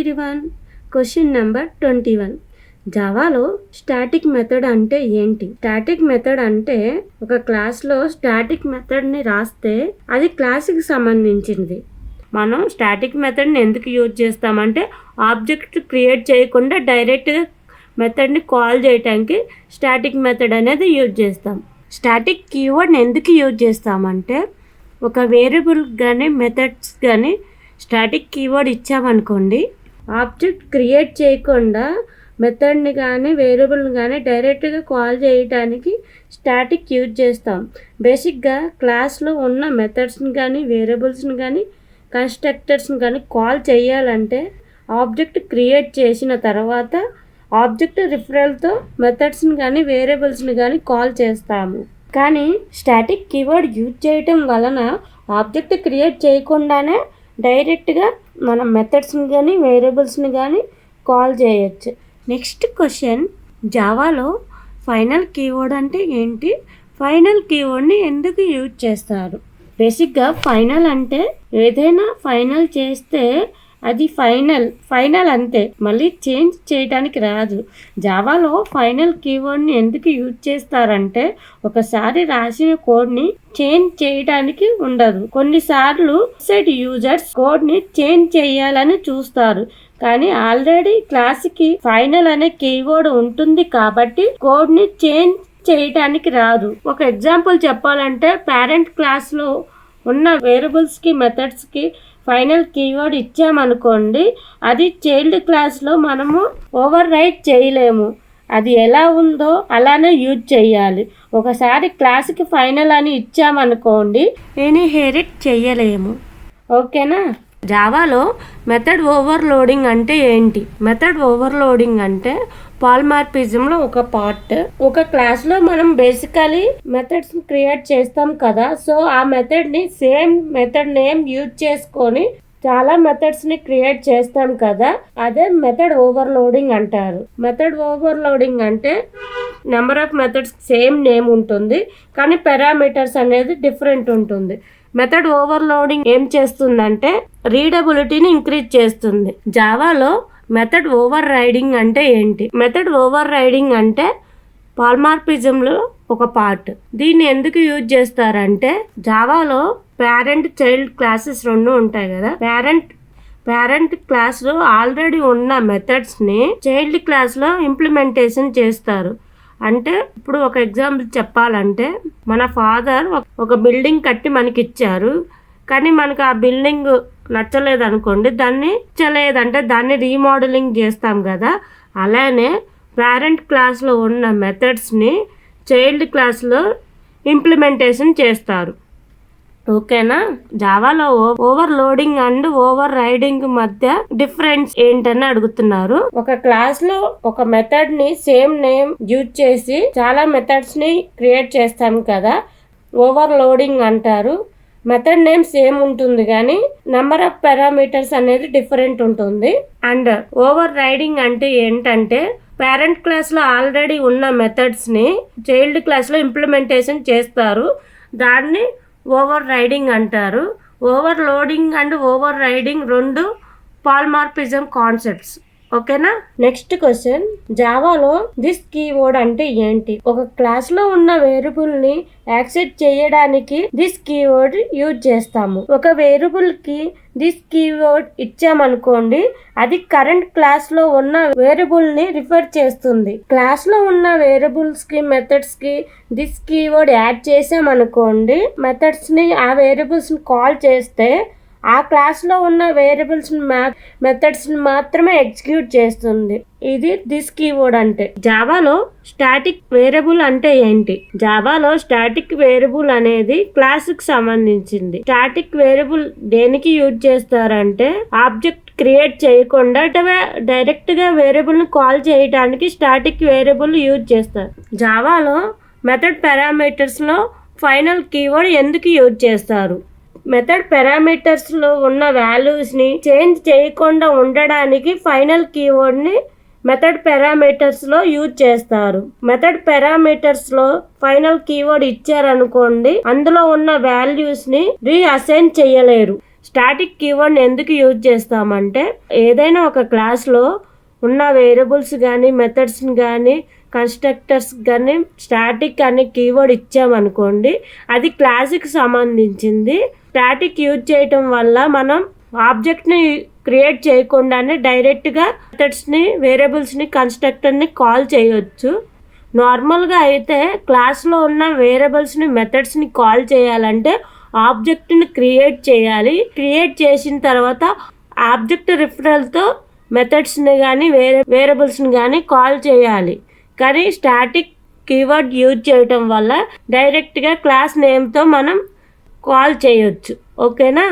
Everyone. Question number 21. జావాలో static method అంటే ఏంటి? స్టాటిక్ మెథడ్ అంటే ఒక క్లాస్లో స్టాటిక్ మెథడ్ని రాస్తే అది క్లాస్కి సంబంధించింది. మనం స్టాటిక్ మెథడ్ని ఎందుకు యూజ్ చేస్తామంటే ఆబ్జెక్ట్ క్రియేట్ చేయకుండా డైరెక్ట్గా మెథడ్ని కాల్ చేయడానికి స్టాటిక్ మెథడ్ అనేది యూజ్ చేస్తాం. స్టాటిక్ కీవర్డ్ని ఎందుకు యూజ్ చేస్తామంటే ఒక వేరియబుల్ కానీ మెథడ్స్ కానీ స్టాటిక్ కీవర్డ్ ఇచ్చామనుకోండి, ఆబ్జెక్ట్ క్రియేట్ చేయకుండా మెథడ్ని కానీ వేరియబుల్ని కానీ డైరెక్ట్గా కాల్ చేయడానికి స్టాటిక్ యూజ్ చేస్తాం. బేసిక్గా క్లాస్లో ఉన్న మెథడ్స్ని కానీ వేరియబుల్స్ని కానీ కన్స్ట్రక్టర్స్ని కానీ కాల్ చేయాలంటే ఆబ్జెక్ట్ క్రియేట్ చేసిన తర్వాత ఆబ్జెక్ట్ రిఫరల్తో మెథడ్స్ని కానీ వేరియబుల్స్ని కానీ కాల్ చేస్తాము. కానీ స్టాటిక్ కీవర్డ్ యూజ్ చేయటం వలన ఆబ్జెక్ట్ క్రియేట్ చేయకుండానే డైరెక్ట్గా మనం మెథడ్స్ని కానీ వేరియబుల్స్ని కానీ కాల్ చేయొచ్చు. నెక్స్ట్ క్వశ్చన్, జావాలో ఫైనల్ కీవర్డ్ అంటే ఏంటి? ఫైనల్ కీవర్డ్ని ఎందుకు యూజ్ చేస్తారు? బేసిక్గా ఫైనల్ అంటే ఏదైనా ఫైనల్ చేస్తే అది ఫైనల్ అంతే, మళ్ళీ చేంజ్ చేయడానికి రాదు. జావాలో ఫైనల్ కీవర్డ్ని ఎందుకు యూజ్ చేస్తారంటే ఒకసారి రాసిన కోడ్ని చేంజ్ చేయడానికి ఉండదు. కొన్నిసార్లు వెబ్సైట్ యూజర్స్ కోడ్ని చేంజ్ చేయాలని చూస్తారు, కానీ ఆల్రెడీ క్లాస్కి ఫైనల్ అనే కీవర్డ్ ఉంటుంది కాబట్టి కోడ్ని చేంజ్ చేయడానికి రాదు. ఒక ఎగ్జాంపుల్ చెప్పాలంటే పేరెంట్ క్లాస్లో ఉన్న వేరియబుల్స్కి మెథడ్స్కి ఫైనల్ కీవర్డ్ ఇచ్చామనుకోండి, అది చైల్డ్ క్లాస్లో మనము ఓవర్ రైట్ చేయలేము. అది ఎలా ఉందో అలానే యూజ్ చేయాలి. ఒకసారి క్లాస్కి ఫైనల్ అని ఇచ్చామనుకోండి, ఇన్హెరిట్ చేయలేము. ఓకేనా? జావాలో మెథడ్ ఓవర్లోడింగ్ అంటే ఏంటి? మెథడ్ ఓవర్లోడింగ్ అంటే పాలిమార్ఫిజంలో ఒక పార్ట్. ఒక క్లాస్లో మనం బేసికలీ మెథడ్స్ క్రియేట్ చేస్తాం కదా, సో ఆ మెథడ్ని సేమ్ మెథడ్ నేమ్ యూజ్ చేసుకొని చాలా మెథడ్స్ని క్రియేట్ చేస్తాం కదా, అదే మెథడ్ ఓవర్లోడింగ్ అంటారు. మెథడ్ ఓవర్లోడింగ్ అంటే number of methods same name ఉంటుంది, కానీ పారామీటర్స్ అనేది డిఫరెంట్ ఉంటుంది. మెథడ్ ఓవర్లోడింగ్ ఏం చేస్తుందంటే రీడబిలిటీని ఇంక్రీజ్ చేస్తుంది. జావాలో మెథడ్ ఓవర్ రైడింగ్ అంటే ఏంటి? మెథడ్ ఓవర్ రైడింగ్ అంటే పాలిమార్ఫిజంలో ఒక పార్ట్. దీన్ని ఎందుకు యూజ్ చేస్తారంటే జావాలో పేరెంట్ చైల్డ్ క్లాసెస్ రెండు ఉంటాయి కదా, పేరెంట్ క్లాస్లో ఆల్రెడీ ఉన్న మెథడ్స్ని చైల్డ్ క్లాస్లో ఇంప్లిమెంటేషన్ చేస్తారు. అంటే ఇప్పుడు ఒక ఎగ్జాంపుల్ చెప్పాలంటే మన ఫాదర్ ఒక బిల్డింగ్ కట్టి మనకి ఇచ్చారు, కానీ మనకు ఆ బిల్డింగ్ నచ్చలేదు అనుకోండి, దాన్ని రీమోడలింగ్ చేస్తాం కదా, అలానే పేరెంట్ క్లాస్లో ఉన్న మెథడ్స్ని చైల్డ్ క్లాస్లో ఇంప్లిమెంటేషన్ చేస్తారు. ఓకేనా? జావాలో ఓవర్లోడింగ్ అండ్ ఓవర్ రైడింగ్ మధ్య డిఫరెన్స్ ఏంటని అడుగుతున్నారు. ఒక క్లాస్ లో ఒక మెథడ్ ని సేమ్ నేమ్ యూజ్ చేసి చాలా మెథడ్స్ ని క్రియేట్ చేస్తాం కదా, ఓవర్లోడింగ్ అంటారు. మెథడ్ నేమ్ సేమ్ ఉంటుంది కానీ నెంబర్ ఆఫ్ పారామీటర్స్ అనేది డిఫరెంట్ ఉంటుంది. అండ్ ఓవర్ రైడింగ్ అంటే ఏంటంటే పేరెంట్ క్లాస్లో ఆల్రెడీ ఉన్న మెథడ్స్ని చైల్డ్ క్లాస్లో ఇంప్లిమెంటేషన్ చేస్తారు, దాన్ని ఓవర్ రైడింగ్ అంటారు. ఓవర్లోడింగ్ అండ్ ఓవర్ రైడింగ్ రెండు పాలిమార్ఫిజం కాన్సెప్ట్స్. ఓకేనా? నెక్స్ట్ క్వశ్చన్, జావాలో దిస్ కీవర్డ్ అంటే ఏంటి? ఒక క్లాస్లో ఉన్న వేరియబుల్ని యాక్సెస్ చేయడానికి దిస్ కీవర్డ్ యూజ్ చేస్తాము. ఒక వేరియబుల్కి దిస్ కీవర్డ్ ఇచ్చామనుకోండి, అది కరెంట్ క్లాస్లో ఉన్న వేరియబుల్ని రిఫర్ చేస్తుంది. క్లాస్లో ఉన్న వేరియబుల్స్కి మెథడ్స్కి దిస్ కీవర్డ్ యాడ్ చేసామనుకోండి, మెథడ్స్ని ఆ వేరియబుల్స్ని కాల్ చేస్తే ఆ క్లాస్లో ఉన్న వేరియబుల్స్ మెథడ్స్ని మాత్రమే ఎగ్జిక్యూట్ చేస్తుంది. ఇది దిస్ కీవర్డ్ అంటే. జావాలో స్టాటిక్ వేరియబుల్ అంటే ఏంటి? జావాలో స్టాటిక్ వేరియబుల్ అనేది క్లాస్కి సంబంధించింది. స్టాటిక్ వేరియబుల్ దేనికి యూజ్ చేస్తారంటే ఆబ్జెక్ట్ క్రియేట్ చేయకుండా డైరెక్ట్గా వేరియబుల్ని కాల్ చేయడానికి స్టాటిక్ వేరియబుల్ యూజ్ చేస్తారు. జావాలో మెథడ్ పారామీటర్స్లో ఫైనల్ కీవర్డ్ ఎందుకు యూజ్ చేస్తారు? మెథడ్ పారామీటర్స్లో ఉన్న వాల్యూస్ని చేంజ్ చేయకుండా ఉండడానికి ఫైనల్ కీవర్డ్ని మెథడ్ పారామీటర్స్లో యూజ్ చేస్తారు. మెథడ్ పారామీటర్స్లో ఫైనల్ కీవర్డ్ ఇచ్చారనుకోండి, అందులో ఉన్న వాల్యూస్ని రీఅసైన్ చేయలేరు. స్టాటిక్ కీవర్డ్ని ఎందుకు యూజ్ చేస్తామంటే ఏదైనా ఒక క్లాస్లో ఉన్న వేరియబుల్స్ కానీ మెథడ్స్ని కానీ కన్స్ట్రక్టర్స్ కానీ స్టాటిక్ అనే కీవర్డ్ ఇచ్చామనుకోండి, అది క్లాస్కి సంబంధించింది. స్టాటిక్ యూజ్ చేయటం వల్ల మనం ఆబ్జెక్ట్ని క్రియేట్ చేయకుండానే డైరెక్ట్గా మెథడ్స్ని వేరియబుల్స్ని కన్స్ట్రక్టర్ని కాల్ చేయొచ్చు. నార్మల్గా అయితే క్లాస్లో ఉన్న వేరియబుల్స్ని మెథడ్స్ని కాల్ చేయాలంటే ఆబ్జెక్ట్ని క్రియేట్ చేయాలి. క్రియేట్ చేసిన తర్వాత ఆబ్జెక్ట్ రిఫరల్తో మెథడ్స్ని కానీ వేరియబుల్స్ని కానీ కాల్ చేయాలి. కానీ స్టాటిక్ కీవర్డ్ యూజ్ చేయటం వల్ల డైరెక్ట్గా క్లాస్ నేమ్తో మనం కాల్ చేయొచ్చు. ఓకేనా?